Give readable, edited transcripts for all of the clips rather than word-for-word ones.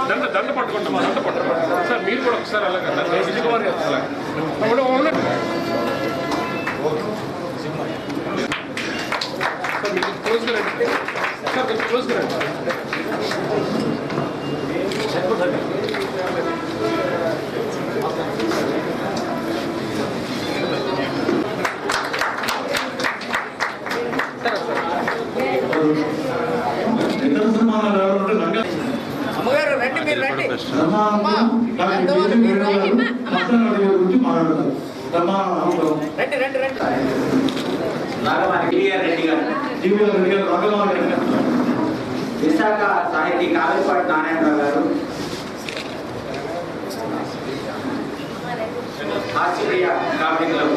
దండ పట్టుకుంటాం సార్. మీరు కూడా ఒకసారి అలాగే విజయకుమార్ గారు సార్ మీరు క్లోజ్గా రండి సార్, కొంచెం క్లోజ్గా రండి. విశాఖ సాహితీ కావేపాటి నారాయణరావు గారు, హాస్యప్రియ కామెడీ క్లబ్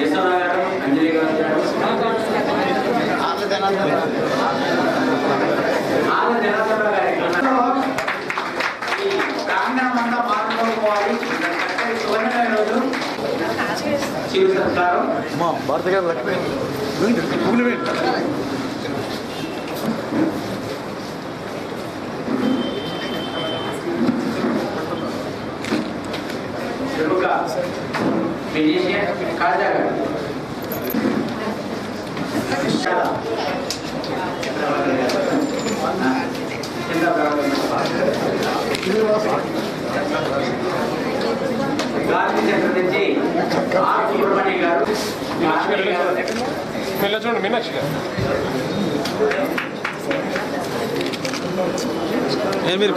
యశోద గారు, అంజలి గారు, జనార్దనరావు గారి ఈ ప్రాంగణం అంతా మాట్లాడుకోవాలి. సువర్ణ రోజు శివ సత్కారం భారత గారు లక్ష్మి ప్రముఖ మ్యూజిషియన్ కాజా గారు, గాంధీ సెంటర్ నుంచి ఆర్ సుబ్రహ్మణ్యం గారు, చూడండి మీనాక్షి గారు. మీరు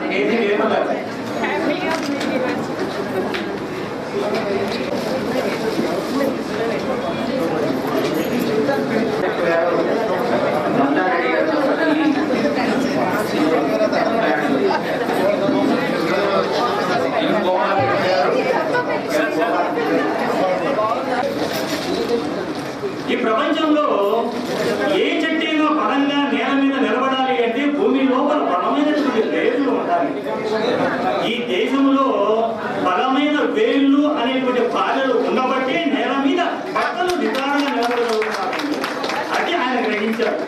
కేజీ వేముల గారు, ఈ ప్రపంచంలో ఏ చెట్టైనా బలంగా నేల మీద నిలబడాలి అంటే భూమి లోపల బలమైనటువంటి వేళ్ళు ఉండాలి. ఈ దేశంలో బలమైన వేళ్ళు అనేటువంటి బాధలు ఉండబట్టి నేల మీద భర్తలు నిదానంగా నిలబడగలుగుతారు. అది ఆయన గ్రహించారు.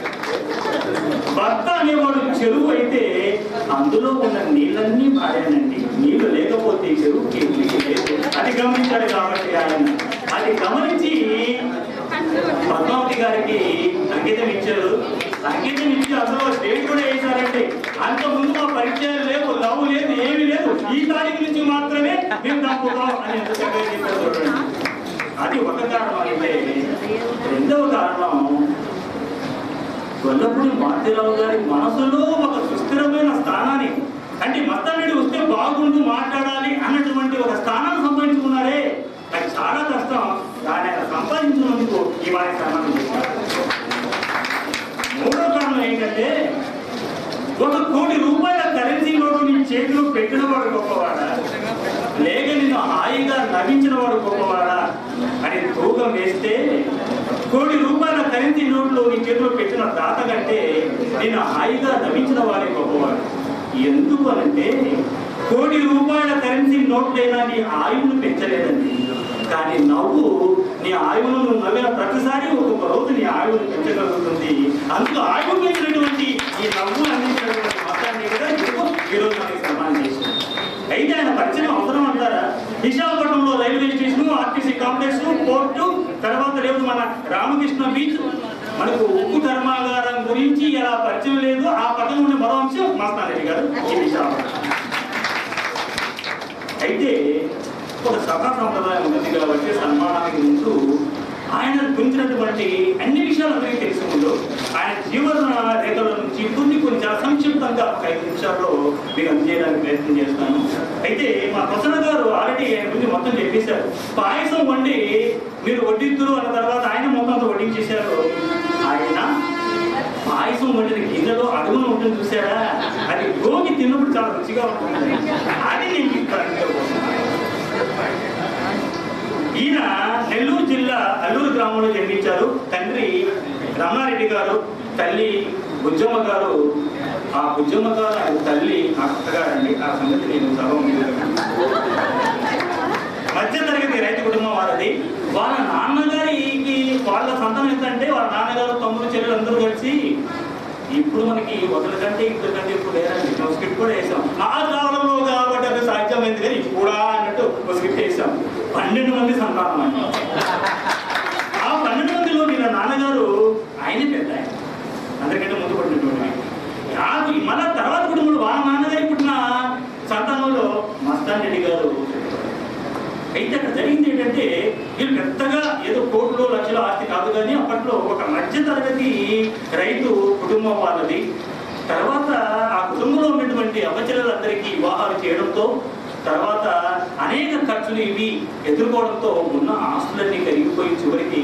భర్త అనేవాడు చెరువు అయితే అందులో ఉన్న నీళ్ళన్నీ పాడానండి, నీళ్లు లేకపోతే చెరువుకి లేదు. అది గమనించాడు కాబట్టి ఆయన అది గమనించి పద్మావతి గారికి సంగీతం ఇచ్చారు. సంగీతం ఇచ్చి అందులో స్టేట్ కూడా వేశారంటే అంత ముందు మా పరిచయాలు లేవు, లవ్ లేదు, ఏమీ లేదు. ఈ తారీఖు నుంచి మాత్రమే మేము తప్పుతాం అని ఎంత చక్కగా చెప్పారు. అది ఒక కారణం. అయితే రెండవ కారణం, గొల్లపూడి మారుతీరావు గారి మనసులో ఒక సుస్థిరమైన స్థానాన్ని, అంటే మత్తారెడ్డి వస్తే బాగుంటూ మాట్లాడాలి అన్నటువంటి ఒక స్థానాన్ని సంపాదించుకున్నారే. అది చాలా కష్టం. దాన్ని ఆయన సంపాదించినందుకు ఇవాళ సన్మానం చేశారు. మూడో కారణం ఏంటంటే, 1 కోటి రూపాయల కరెన్సీ నోటు నీ చేతిలో పెట్టిన వాడు గొప్పవాడా, లేక నిన్ను హాయిగా నవ్వించిన వాడు గొప్పవాడా అని తూకం వేస్తే 1 కోటి రూపాయల కరెన్సీ నోట్లు నీ చేతిలో పెట్టిన దాత కంటే నేను హాయిగా నవ్వించిన వాడే గొప్పవాడు. ఎందుకు అనంటే 1 కోటి రూపాయల కరెన్సీ నోట్లైనా నీ ఆయువును పెంచలేదండి, కానీ నవ్వు నీ ఆయువును నువ్వు నవ్విన ప్రతిసారి ఒక్కొక్క రోజు నీ ఆయువును పెంచగలుగుతుంది. అందులో ఆయువు పెంచినటువంటి ఈ నవ్వు అందించినటువంటి మొత్తాన్ని కూడా ఈరోజు మనకి సన్మానం చేసింది. అయితే ఆయన పరిచయం అవసరం అంటారా? విశాఖపట్నంలో railway station, RTC complex, port, తర్వాత రేపు మన రామకృష్ణ బీచ్, మనకు ఉక్కు కర్మాగారం గురించి ఎలా పరిచయం లేదు. ఆ పక్కన ఉండే మరో అంశం మస్తారెడ్డి గారు ఈ విశాఖపట్నం. అయితే ఒక సభా సంప్రదాయం ఉంది కాబట్టి సన్మానానికి ముందు ఆయన గురించినటువంటి అన్ని విషయాలు అందరికీ తెలిసి ముందు ఆయన జీవన రేఖల నుంచి కొన్ని చాలా సంక్షిప్తంగా ఒక 5 నిమిషాల్లో మీకు అందజేయడానికి ప్రయత్నం చేస్తాను. అయితే మా ప్రసన్న గారు ఆల్రెడీ ఆయన గురించి మొత్తం చెప్పేశారు. పాయసం వండి మీరు వడ్డిద్దురు అన్న తర్వాత ఆయన మొత్తం వడ్డించేశారు. ఆయన పాయసం వండిన గిన్నెలో అడుగును ఉంటుంది చూసారా, అది గోగి తిన్నప్పుడు చాలా రుచిగా ఉంటుంది. అది నేను ఈయన నెల్లూరు జిల్లా అల్లూరు గ్రామంలో జన్మించారు. తండ్రి రమణారెడ్డి గారు, తల్లి బుజ్జమ్మ గారు. ఆ బుజ్జమ్మ గారు ఆయన తల్లి అక్కగారండి. ఆ సంగతి నేను సభ మధ్య తరగతి రైతు కుటుంబం వారిది. వాళ్ళ నాన్నగారికి వాళ్ళ సంతానం ఏంటంటే వాళ్ళ నాన్నగారు, తమ్ముడు, చెల్లెలు అందరూ కలిసి ఇప్పుడు మనకి ఒకరి కంటే ఇద్దరు కంటే ఇప్పుడు లేదండి. మేము స్క్రిప్ట్ కూడా వేసాం. ఆ కాలంలో కాబట్టి అది సాధ్యమైంది కానీ ఇప్పుడా అన్నట్టు ఒక స్క్రిప్ట్ వేసాం. 12 మంది సంతానం అండి. ఆ 12 మందిలో వీళ్ళ నాన్నగారు ఆయనే పెద్ద ఆయన, అందరికంటే ముందు పడినటువంటి మళ్ళా తర్వాత కుటుంబంలో వాళ్ళ నాన్నగారి పుట్టిన సంతానంలో మస్తాన్ రెడ్డి గారు. అయితే అక్కడ జరిగింది ఏంటంటే వీళ్ళు పెద్దగా ఏదో కోట్లు లక్షల ఆస్తి కాదు కానీ అప్పట్లో ఒక మధ్య తరగతి రైతు కుటుంబం వాళ్ళది. తర్వాత ఆ కుటుంబంలో ఉన్నటువంటి అవ్వచెల్లెలందరికీ వివాహాలు చేయడంతో తర్వాత అనేక ఖర్చులు ఇవి ఎదుర్కోవడంతో ఉన్న ఆస్తులన్నీ కరిగిపోయి చివరికి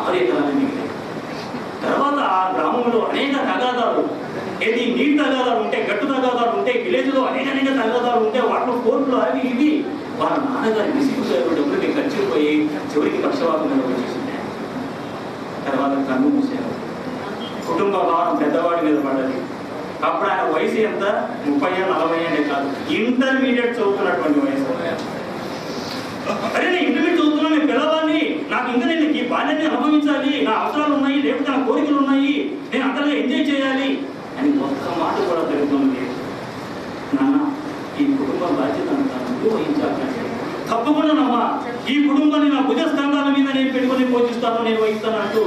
6 ఎకరాలు మిగిలాయి. తర్వాత ఆ గ్రామంలో అనేక తగాదాలు, ఏది నీటి తగాదాలు ఉంటే, గట్టు తగాదాలు ఉంటే, విలేజ్లో అనేక తగాదాలు ఉంటే వాటిలో కోర్టులు అవి ఇవి వాళ్ళ నాన్నగారి విసిగుగా డబ్బులకి ఖర్చుపోయి చివరికి పక్షవాతం వచ్చేసింది. తర్వాత కన్ను మూసారు. కుటుంబ భావం పెద్దవాడి మీద పడ్డది. అప్పుడు ఆయన వయసు ఎంత? 30 40 కాదు, ఇంటర్మీడియట్ చదువుతున్నటువంటి వయసు. అరే నేను ఇంటర్మీడియట్ చదువుతున్నాను, నేను పిల్లవాడిని, నాకు ఇంకా నేను ఈ బాధ్యతని అనుభవించాలి, నా అవసరాలు ఉన్నాయి, లేకపోతే నా కోరికలు ఉన్నాయి, నేను అంతగా ఎంజాయ్ చేయాలి అని ఒక్క మాట కూడా తెలుగుతుంది. నాన్న ఈ కుటుంబ బాధ్యత అంతా నువ్వు వహించాలి. తప్పకుండానమ్మా, ఈ కుటుంబాన్ని నా భుజ స్కంధాల మీద నేను పెట్టుకుని పోషిస్తాను, నేను వహిస్తాను అంటూ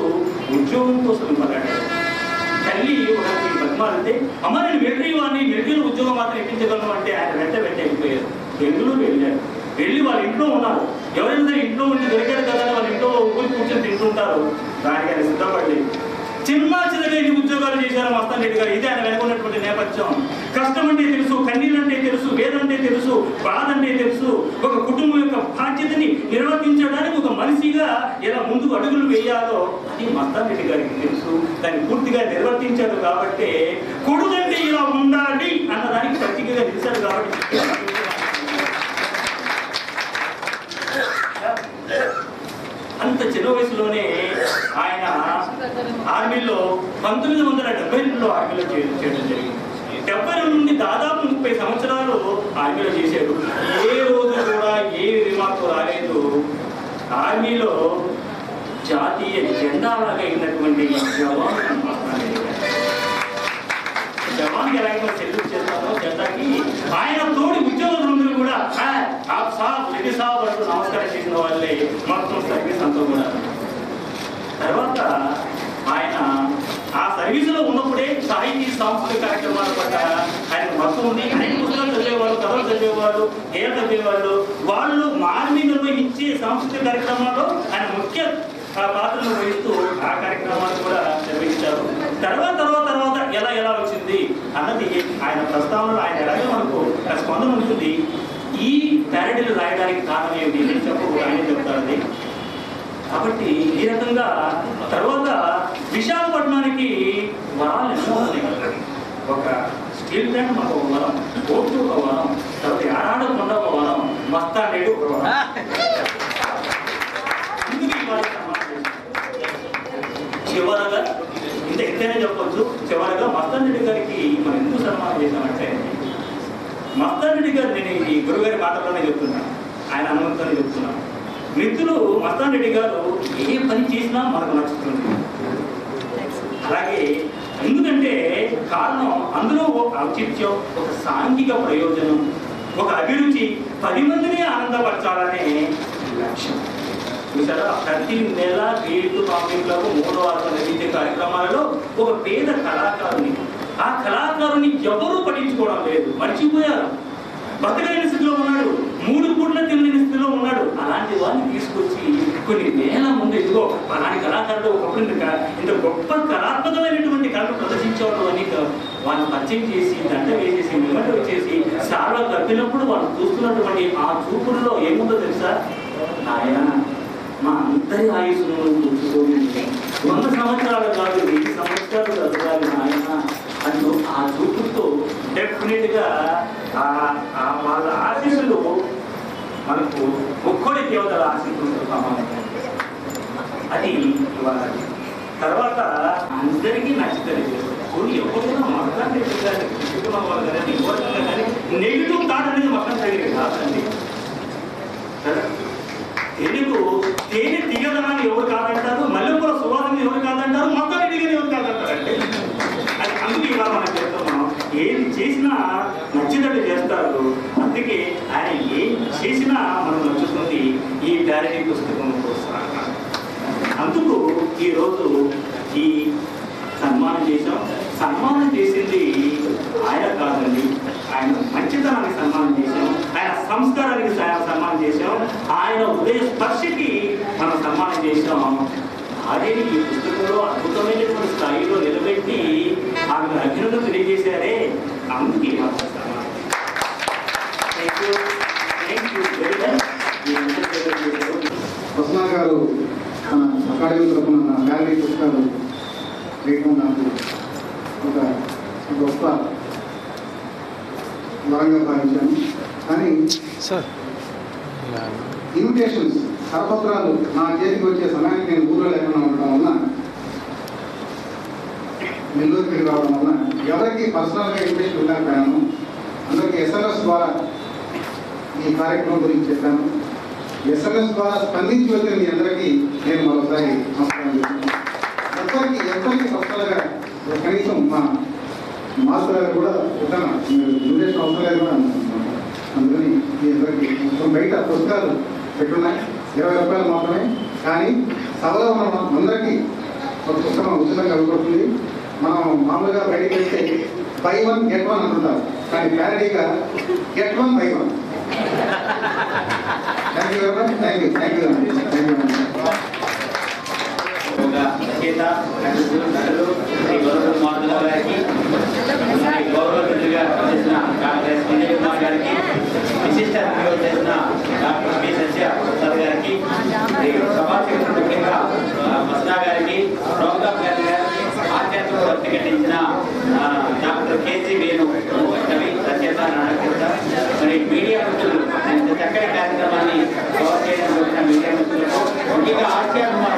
ఉద్యోగం కోసం పడ్డాడు. తల్లి ఒకరికి బతిమాలితే అమ్మ నేను మిలిటరీలో ఉద్యోగం మాత్రం ఇప్పించగలను అంటే ఆయన వెంట అయిపోయారు. బెంగళూరు వెళ్ళారు. వెళ్ళి వాళ్ళ ఇంట్లో ఉన్నారు. ఎవరైనా సరే ఇంట్లో ఉండి దొరికారు కదా వాళ్ళ ఇంట్లో ఊరి కూర్చొని తింటుంటారు. దానికి ఆయన సిద్ధపడలేదు. చిన్న చిన్నగా ఉద్యోగాలు చేశారు మస్తాన్ రెడ్డి గారు. ఇదే ఆయన వెనుకున్నటువంటి నేపథ్యం. కష్టం అంటే తెలుసు, కన్నీళ్ళు అంటే తెలుసు, వేదంటే తెలుసు, బాధ అంటే తెలుసు. ఒక కుటుంబం యొక్క బాధ్యతని నిర్వర్తించడానికి ఒక మనిషిగా ఎలా ముందుకు అడుగులు వేయాలో అది మస్తాన్ రెడ్డి గారికి తెలుసు. దాన్ని పూర్తిగా నిర్వర్తించారు కాబట్టి కొడుకంటే ఇలా ఉండాలి అన్నదానికి ప్రత్యేకంగా నిలిచారు కాబట్టి అంత చిన్న వయసులోనే ఆయన ఆర్మీలో 1972లో ఆర్మీలో చేయడం జరిగింది. 72 నుండి దాదాపు 30 సంవత్సరాలు ఆర్మీలో చేశాడు. ఏ రోజు కూడా ఏ రిమార్కు రాలేదు. ఆర్మీలో జాతీయ జెండాలాగా అయినటువంటి జవాన్కి ఎలాగో సెల్యూట్ చేస్తారో జెండాకి ఆయన తోడి ఉద్యోగులందరూ కూడా సాబ్ అంటూ నమస్కారం చేసిన వాళ్ళే మొత్తం సర్వీస్ అంతా కూడా. తర్వాత ఆయన ఆ సర్వీసులో ఉన్నప్పుడే సాహితీ సాంస్కృతిక కార్యక్రమాల పట్ల ఆయన మొత్తం ఉంది. అనేక పుస్తకాలు చదివేవాళ్ళు, కథలు చదివేవాళ్ళు, గేయాలు చదివేవాళ్ళు. వాళ్ళు మార్మీలో ఇచ్చే సాంస్కృతిక కార్యక్రమాల్లో ఆయన ముఖ్య పాత్రలు వహిస్తూ ఆ కార్యక్రమాలు కూడా నిర్వహించారు. తర్వాత ఎలా వచ్చింది అన్నది ఆయన ప్రస్తావనలో ఆయన ఎలాగే మనకు స్పందన ఉంటుంది. ఈ ప్యారడీలు రాయడానికి కారణం ఏమిటి నేను చెప్పకుండా ఆయన చెప్తారు. కాబట్టి ఈ రకంగా తర్వాత విశాఖపట్నానికి వరాలు ఎన్నో ఉన్నాయి. ఒక స్టీల్ ప్లాంట్ మనకు ఒక వరం, కోర్టు ఒక వరం, తర్వాత యారాడకుండా ఒక వరం, మస్తాన్ రెడ్డి ఒక వరం. చివరగా ఇంత ఎంతైనా చెప్పొచ్చు. చివరగా మస్తాన్ రెడ్డి గారికి మనం ఎందుకు సన్మానం చేశామంటే, మస్తాన్ రెడ్డి గారు నేను ఈ గురుగారి మాటల్లోనే చెప్తున్నాను, ఆయన అనుమతితోనే చెప్తున్నాను. మిత్రులు మస్తాన్ రెడ్డి గారు ఏ పని చేసినా మనకు నచ్చుతుంది. అలాగే ఎందుకంటే కారణం అందులో ఒక ఔచిత్యం, ఒక సాంఘిక ప్రయోజనం, ఒక అభిరుచి, 10 మందిని ఆనందపరచాలనే లక్ష్యం. చూసారా, ప్రతి నెల గేటు కాంపిటీలకు 3 వారాలు నిర్వహించే కార్యక్రమాలలో ఒక పేద కళాకారుని, ఆ కళాకారుని ఎవరూ పట్టించుకోవడం లేదు, మర్చిపోయారు. బతకలేని స్థితిలో ఉన్నాడు, 3 పూట్ల తినలేని స్థితిలో ఉన్నాడు. అలాంటి వాడిని తీసుకొచ్చి కొన్ని వేల ముందు ఇదిగో అలాంటి కళాకారుడు ఒకప్పుడు ఇంత గొప్ప కళాత్మకమైనటువంటి కళను ప్రదర్శించేవాడు అని వాళ్ళని పరిచయం చేసి దండ వేసేసి నిమ్మట వచ్చేసి సార్లు కప్పినప్పుడు వాళ్ళు చూస్తున్నటువంటి ఆ చూపుల్లో ఏముందో తెలుసా, ఆయన మా అందరి ఆయుష్ను చూసుకొని 100 సంవత్సరాలు కాదు 1000 సంవత్సరాలు చదవాలి ఆయన అంటూ ఆ చూపుతో డెఫినెట్ గా వాళ్ళ ఆశీస్సులు మనకు ఒక్కడి దేవతల ఆశీస్సులు సమానం. అది ఇవాళ తర్వాత అందరికీ నచ్చుతుంది. ఎవరైనా మతాన్ని చెప్పుకున్న వాళ్ళు కానీ ఎవరైనా కానీ నెగిటివ్ థాట్ అనేది మతం జరిగేది కాదండి. తేనె తీగదనాన్ని ఎవరు కాదంటారు, మల్లెపూల సువాసన ఎవరు కాదంటారు, మొత్తాన్ని దిగని ఎవరు కాదంటారు. అంటే అది ఏది చేసినా నచ్చినట్టు చేస్తారు. అందుకే ఆయన ఏం చేసినా మనం నచ్చుతుంది ఈ ప్యారడీ పుస్తకం కోసం. అందుకు ఈరోజు ఈ సన్మానం చేశాం. సన్మానం చేసింది ఆయన కాదండి, ఆయన మంచితనానికి సన్మానం చేశాం, ఆయన సంస్కారానికి సన్మానం చేశాం, ఆయన ఉదయ స్పర్శకి మనం సన్మానం చేశాం. అదే ఈ పుస్తకంలో అద్భుతమైనటువంటి స్థాయిలో నిలబెట్టి ఆమె అభినందన తెలియజేశారే, అందుకే వసనా గారు మన అకాడమీ తరఫున నా ఫ్యామిలీ పుస్తకాలు వేయడం నాకు ఒక గొప్ప వరంగా భావించాను. కానీ సార్ ఇన్విటేషన్స్ కరపత్రాలు నా చేతికి వచ్చే సమయానికి నేను ఊళ్ళో లేకుండా ఉండడం వల్ల, నెల్లూరుకి రావడం వల్ల ఎవరికి పర్సనల్గా ఇన్విటేషన్ ఉండకపోయాను. అందరికీ ఎస్ఎంఎస్ ద్వారా ఈ కార్యక్రమం గురించి చెప్పాను. ఎస్ఎంఎస్ ద్వారా స్పందించి వచ్చిన మీ అందరికీ నేను మరోసారి నమస్కారం చేస్తున్నాను. ఎవరికి పర్సనల్గా కనీసం మా మాస్టర్ గారు కూడా ఉంటాను, మీరు ఇన్విటేషన్ అవసరం లేదు కూడా అనుకుంటున్నాను. అందుకని మీ అందరికీ బయట పుస్తకాలు పెట్టున్నాయి, 20 రూపాయలు మాత్రమే. కానీ సభలో మనం అందరికీ ఒక పుస్తకం ఉచితంగా ఇవ్వబడుతుంది. మనం మామూలుగా బయటకు వెళ్తే బై 1 get 1 అంటుంటారు, కానీ ప్యారడీగా get 1 by 1. Thank you very much. Thank you thank you thank you. ఒక రచయిత, నటులు శ్రీ గౌరవ మాధవ గారికి, గౌరవ అతిథిగా చేసిన డాక్టర్ ఎస్ విజయ్ కుమార్ గారికి, విశిష్ట అతిథిగా చేసిన డాక్టర్ పి సత్య ప్రసాద్ గారికి, సభాధ్యక్షుడు ముఖ్యంగా వసనా గారికి, ప్రోగ్రామ్ గారికి, ఆధ్యాత్మిక వర్తికటించిన డాక్టర్ కేజీ వేణు కవి, రచయిత, నాటకర్త, మరి మీడియా మిత్రులు, చక్కటి కార్యక్రమాన్ని కవర్ చేయడం వచ్చిన మీడియా మిత్రులకు, ముఖ్యంగా ఆర్కే కుమార్